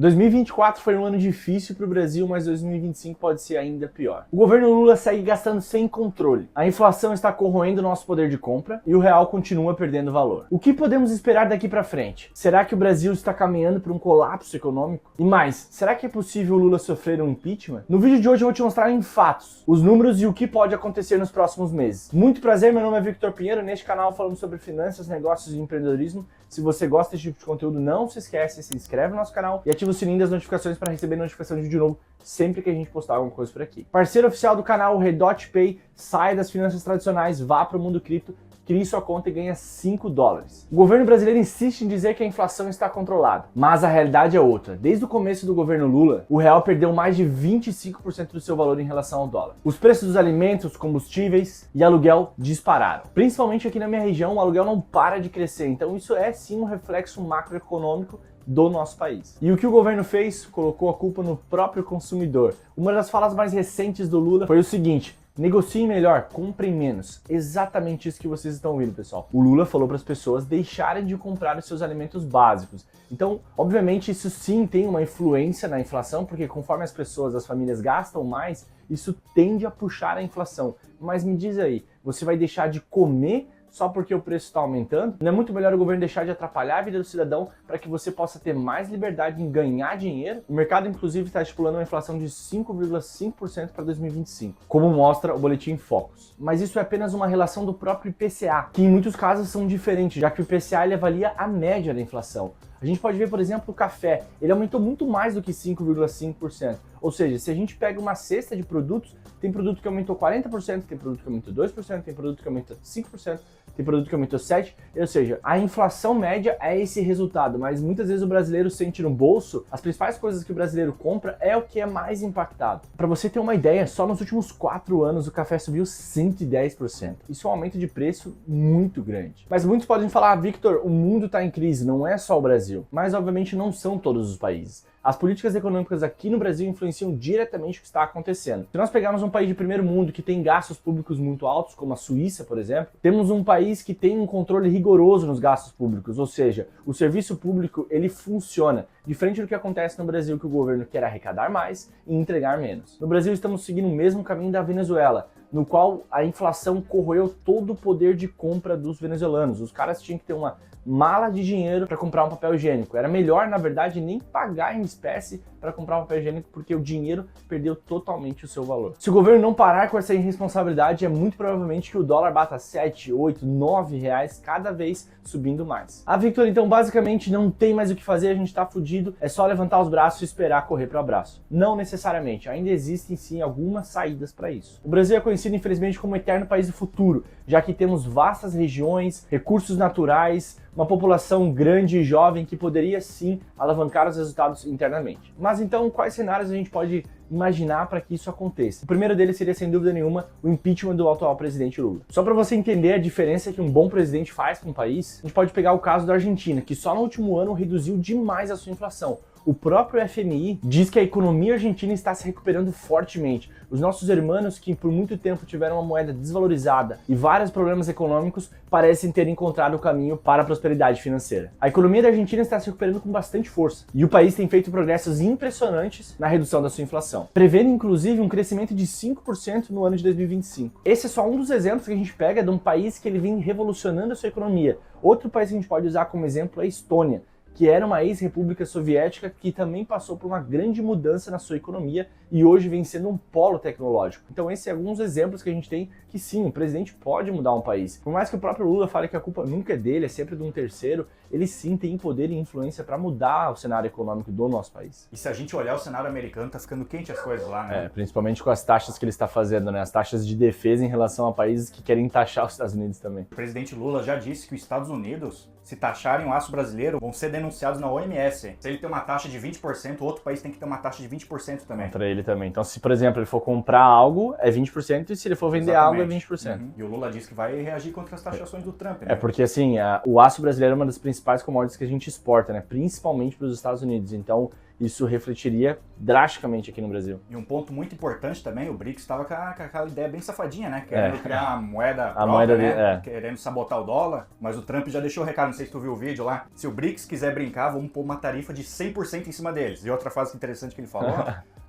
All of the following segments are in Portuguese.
2024 foi um ano difícil para o Brasil, mas 2025 pode ser ainda pior. O governo Lula segue gastando sem controle. A inflação está corroendo nosso poder de compra e o real continua perdendo valor. O que podemos esperar daqui para frente? Será que o Brasil está caminhando para um colapso econômico? E mais, será que é possível o Lula sofrer um impeachment? No vídeo de hoje eu vou te mostrar em fatos os números e o que pode acontecer nos próximos meses. Muito prazer, meu nome é Victor Pinheiro, neste canal falamos sobre finanças, negócios e empreendedorismo. Se você gosta desse tipo de conteúdo, não se esquece, se inscreve no nosso canal e ativa o sininho das notificações para receber notificação de vídeo novo sempre que a gente postar alguma coisa por aqui. Parceiro oficial do canal, o Redot Pay, sai das finanças tradicionais, vá para o mundo cripto, crie sua conta e ganha $5. O governo brasileiro insiste em dizer que a inflação está controlada, mas a realidade é outra. Desde o começo do governo Lula, o real perdeu mais de 25% do seu valor em relação ao dólar. Os preços dos alimentos, combustíveis e aluguel dispararam. Principalmente aqui na minha região, o aluguel não para de crescer, então isso é sim um reflexo macroeconômico do nosso país. E o que o governo fez? Colocou a culpa no próprio consumidor. Uma das falas mais recentes do Lula foi o seguinte: negociem melhor, comprem menos. Exatamente isso que vocês estão ouvindo, pessoal. O Lula falou para as pessoas deixarem de comprar os seus alimentos básicos. Então, obviamente, isso sim tem uma influência na inflação, porque conforme as pessoas, as famílias gastam mais, isso tende a puxar a inflação. Mas me diz aí, você vai deixar de comer só porque o preço está aumentando? Não é muito melhor o governo deixar de atrapalhar a vida do cidadão para que você possa ter mais liberdade em ganhar dinheiro? O mercado, inclusive, está estipulando uma inflação de 5,5% para 2025, como mostra o boletim Focus. Mas isso é apenas uma relação do próprio IPCA, que em muitos casos são diferentes, já que o IPCA ele avalia a média da inflação. A gente pode ver, por exemplo, o café. Ele aumentou muito mais do que 5,5%. Ou seja, se a gente pega uma cesta de produtos, tem produto que aumentou 40%, tem produto que aumentou 2%, tem produto que aumentou 5%, tem produto que aumentou 7%. Ou seja, a inflação média é esse resultado, mas muitas vezes o brasileiro sente no bolso, as principais coisas que o brasileiro compra é o que é mais impactado. Para você ter uma ideia, só nos últimos 4 anos o café subiu 110%. Isso é um aumento de preço muito grande. Mas muitos podem falar: Victor, o mundo está em crise, não é só o Brasil. Mas obviamente não são todos os países. As políticas econômicas aqui no Brasil influenciam diretamente o que está acontecendo. Se nós pegarmos um país de primeiro mundo que tem gastos públicos muito altos, como a Suíça, por exemplo, temos um país que tem um controle rigoroso nos gastos públicos, ou seja, o serviço público ele funciona, diferente do que acontece no Brasil, que o governo quer arrecadar mais e entregar menos. No Brasil estamos seguindo o mesmo caminho da Venezuela, no qual a inflação corroeu todo o poder de compra dos venezuelanos. Os caras tinham que ter uma mala de dinheiro para comprar um papel higiênico. Era melhor, na verdade, nem pagar em espécie para comprar um papel higiênico, porque o dinheiro perdeu totalmente o seu valor. Se o governo não parar com essa irresponsabilidade, é muito provavelmente que o dólar bata 7, 8, 9 reais, cada vez subindo mais. Ah, Victor, então basicamente não tem mais o que fazer, a gente tá fudido, é só levantar os braços e esperar correr para o abraço. Não necessariamente, ainda existem sim algumas saídas para isso. O Brasil é conhecido, infelizmente, como o eterno país do futuro, já que temos vastas regiões, recursos naturais, uma população grande e jovem que poderia sim alavancar os resultados internamente. Mas então, quais cenários a gente pode imaginar para que isso aconteça? O primeiro deles seria, sem dúvida nenhuma, o impeachment do atual presidente Lula. Só para você entender a diferença que um bom presidente faz com o país, a gente pode pegar o caso da Argentina, que só no último ano reduziu demais a sua inflação. O próprio FMI diz que a economia argentina está se recuperando fortemente. Os nossos irmãos, que por muito tempo tiveram uma moeda desvalorizada e vários problemas econômicos, parecem ter encontrado o caminho para a prosperidade financeira. A economia da Argentina está se recuperando com bastante força e o país tem feito progressos impressionantes na redução da sua inflação, prevendo inclusive um crescimento de 5% no ano de 2025. Esse é só um dos exemplos que a gente pega de um país que ele vem revolucionando a sua economia. Outro país que a gente pode usar como exemplo é a Estônia, que era uma ex-república soviética que também passou por uma grande mudança na sua economia e hoje vem sendo um polo tecnológico. Então esses são alguns exemplos que a gente tem que sim, o presidente pode mudar um país. Por mais que o próprio Lula fale que a culpa nunca é dele, é sempre de um terceiro, ele sim tem poder e influência para mudar o cenário econômico do nosso país. E se a gente olhar o cenário americano, tá ficando quente as coisas lá, né? Principalmente com as taxas que ele está fazendo, né? As taxas de defesa em relação a países que querem taxar os Estados Unidos também. O presidente Lula já disse que os Estados Unidos, se taxarem o aço brasileiro, vão ser denunciados na OMS. Se ele tem uma taxa de 20%, o outro país tem que ter uma taxa de 20% também. Contra ele também. Então, se, por exemplo, ele for comprar algo, é 20%, e se ele for vender algo, é 20%. E o Lula disse que vai reagir contra as taxações do Trump, né? É porque, assim, o aço brasileiro é uma das principais commodities que a gente exporta, né? Principalmente para os Estados Unidos. Então, isso refletiria drasticamente aqui no Brasil. E um ponto muito importante também, o BRICS estava com aquela ideia bem safadinha, né? Querendo criar uma moeda própria, moeda né? Querendo sabotar o dólar, mas o Trump já deixou o recado, não sei se tu viu o vídeo lá. Se o BRICS quiser brincar, vamos pôr uma tarifa de 100% em cima deles. E outra frase interessante que ele falou,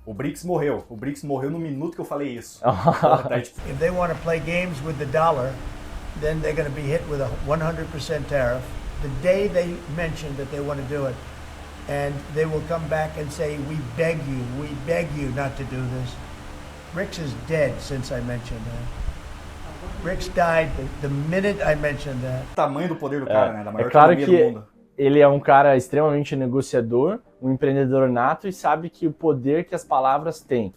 o BRICS morreu. O BRICS morreu no minuto que eu falei isso. If they want to play games with the dollar, then they're going to be hit with a 100% tariff. The day they mention that they want to do it, and they will come back and say, we beg you not to do this. BRICS is dead since I mentioned that. BRICS died the minute I mentioned that. O tamanho do poder do cara, né? Da maior claro economia que do mundo. Ele é um cara extremamente negociador, um empreendedor nato e sabe que o poder que as palavras têm.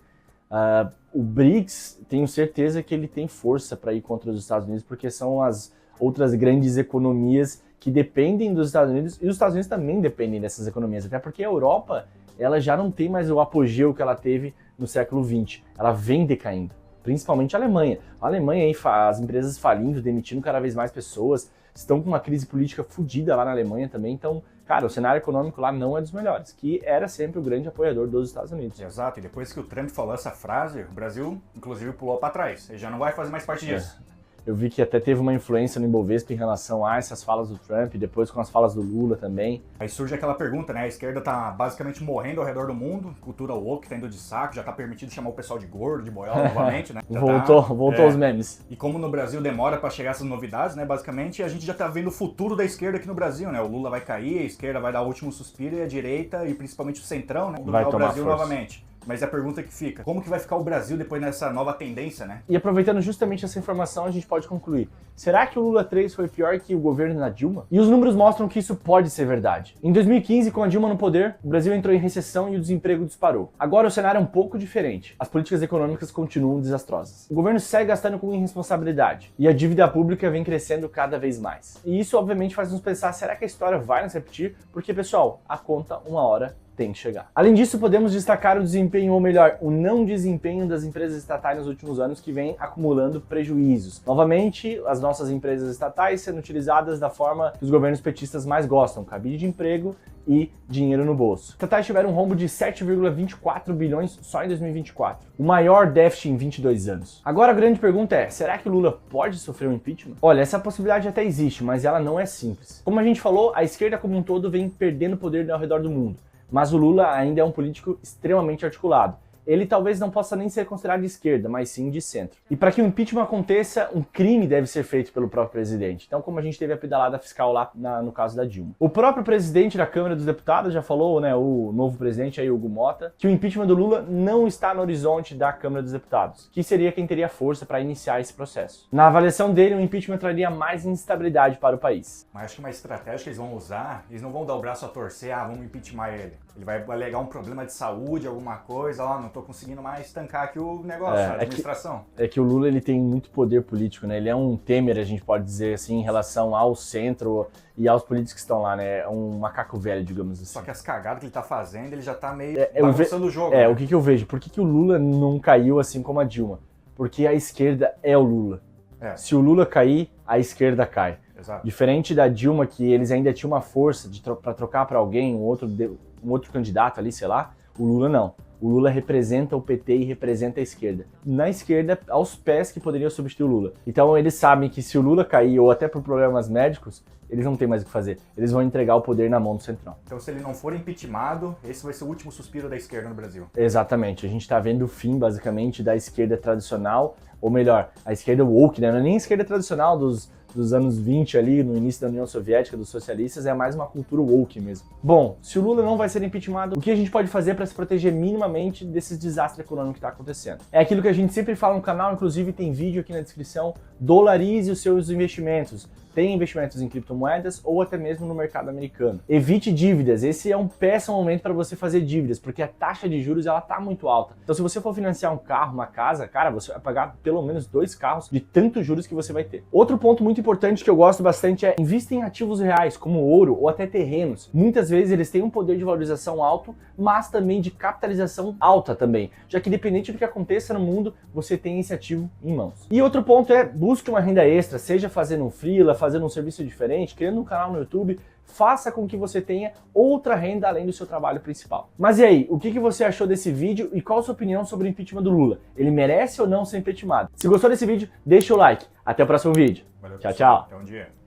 O BRICS, tenho certeza que ele tem força para ir contra os Estados Unidos, porque são as outras grandes economias que dependem dos Estados Unidos, e os Estados Unidos também dependem dessas economias, até porque a Europa ela já não tem mais o apogeu que ela teve no século XX, ela vem decaindo, principalmente a Alemanha. A Alemanha, aí, as empresas falindo, demitindo cada vez mais pessoas, estão com uma crise política fodida lá na Alemanha também, então, cara, o cenário econômico lá não é dos melhores, que era sempre o grande apoiador dos Estados Unidos. Exato, e depois que o Trump falou essa frase, o Brasil, inclusive, pulou para trás, ele já não vai fazer mais parte disso. Eu vi que até teve uma influência no Ibovespa em relação a essas falas do Trump, depois com as falas do Lula também. Aí surge aquela pergunta, né? A esquerda tá basicamente morrendo ao redor do mundo, cultura woke tá indo de saco, já tá permitido chamar o pessoal de gordo, de boiola novamente, né? Voltou os memes. E como no Brasil demora para chegar essas novidades, né? Basicamente, a gente já tá vendo o futuro da esquerda aqui no Brasil, né? O Lula vai cair, a esquerda vai dar o último suspiro e a direita, e principalmente o centrão, né? Vai dominar o Brasil força novamente. Mas a pergunta que fica, como que vai ficar o Brasil depois dessa nova tendência, né? E aproveitando justamente essa informação, a gente pode concluir. Será que o Lula 3 foi pior que o governo da Dilma? E os números mostram que isso pode ser verdade. Em 2015, com a Dilma no poder, o Brasil entrou em recessão e o desemprego disparou. Agora o cenário é um pouco diferente. As políticas econômicas continuam desastrosas. O governo segue gastando com irresponsabilidade e a dívida pública vem crescendo cada vez mais. E isso obviamente faz nos pensar, será que a história vai nos repetir? Porque, pessoal, a conta uma hora tem que chegar. Além disso, podemos destacar o desempenho, ou melhor, o não desempenho das empresas estatais nos últimos anos que vem acumulando prejuízos. Novamente, as nossas empresas estatais sendo utilizadas da forma que os governos petistas mais gostam, cabide de emprego e dinheiro no bolso. Os estatais tiveram um rombo de 7,24 bilhões só em 2024, o maior déficit em 22 anos. Agora a grande pergunta é, será que o Lula pode sofrer um impeachment? Olha, essa possibilidade até existe, mas ela não é simples. Como a gente falou, a esquerda como um todo vem perdendo poder ao redor do mundo. Mas o Lula ainda é um político extremamente articulado. Ele talvez não possa nem ser considerado de esquerda, mas sim de centro. E para que o impeachment aconteça, um crime deve ser feito pelo próprio presidente. Então, como a gente teve a pedalada fiscal lá no caso da Dilma. O próprio presidente da Câmara dos Deputados já falou, né, o novo presidente aí, Hugo Mota, que o impeachment do Lula não está no horizonte da Câmara dos Deputados, que seria quem teria força para iniciar esse processo. Na avaliação dele, o impeachment traria mais instabilidade para o país. Mas acho que uma estratégia que eles vão usar, eles não vão dar o braço a torcer, vamos impeachment ele. Ele vai alegar um problema de saúde, alguma coisa, não tô conseguindo mais tancar aqui o negócio, a administração. É que o Lula ele tem muito poder político, né? Ele é um Temer, a gente pode dizer assim, em relação ao centro e aos políticos que estão lá, né? É um macaco velho, digamos assim. Só que as cagadas que ele tá fazendo, ele já tá meio bagunçando o jogo. O que eu vejo? Por que o Lula não caiu assim como a Dilma? Porque a esquerda é o Lula. Se o Lula cair, a esquerda cai. Exato. Diferente da Dilma, que eles ainda tinham uma força para trocar para alguém, um outro candidato ali, sei lá, o Lula não. O Lula representa o PT e representa a esquerda. Na esquerda, aos pés que poderiam substituir o Lula. Então eles sabem que se o Lula cair, ou até por problemas médicos, eles não têm mais o que fazer. Eles vão entregar o poder na mão do Centrão. Então se ele não for impeachmentado, esse vai ser o último suspiro da esquerda no Brasil. Exatamente. A gente está vendo o fim, basicamente, da esquerda tradicional, ou melhor, a esquerda woke, né? Não é nem a esquerda tradicional dos anos 20 ali, no início da União Soviética, dos socialistas, é mais uma cultura woke mesmo. Bom, se o Lula não vai ser impeachmentado, o que a gente pode fazer para se proteger minimamente desses desastres econômicos que está acontecendo? É aquilo que a gente sempre fala no canal, inclusive tem vídeo aqui na descrição, dolarize os seus investimentos. Tem investimentos em criptomoedas ou até mesmo no mercado americano. Evite dívidas, esse é um péssimo momento para você fazer dívidas, porque a taxa de juros ela tá muito alta. Então se você for financiar um carro, uma casa, cara, você vai pagar pelo menos 2 carros de tantos juros que você vai ter. Outro ponto muito importante que eu gosto bastante é invista em ativos reais, como ouro ou até terrenos. Muitas vezes eles têm um poder de valorização alto, mas também de capitalização alta também, já que independente do que aconteça no mundo, você tem esse ativo em mãos. E outro ponto é busque uma renda extra, seja fazendo um freela, fazendo um serviço diferente, criando um canal no YouTube, faça com que você tenha outra renda além do seu trabalho principal. Mas e aí, o que você achou desse vídeo e qual a sua opinião sobre o impeachment do Lula? Ele merece ou não ser impeachmentado? Se gostou desse vídeo, deixa o like. Até o próximo vídeo. Valeu, Tchau, pessoal. tchau. Até um dia.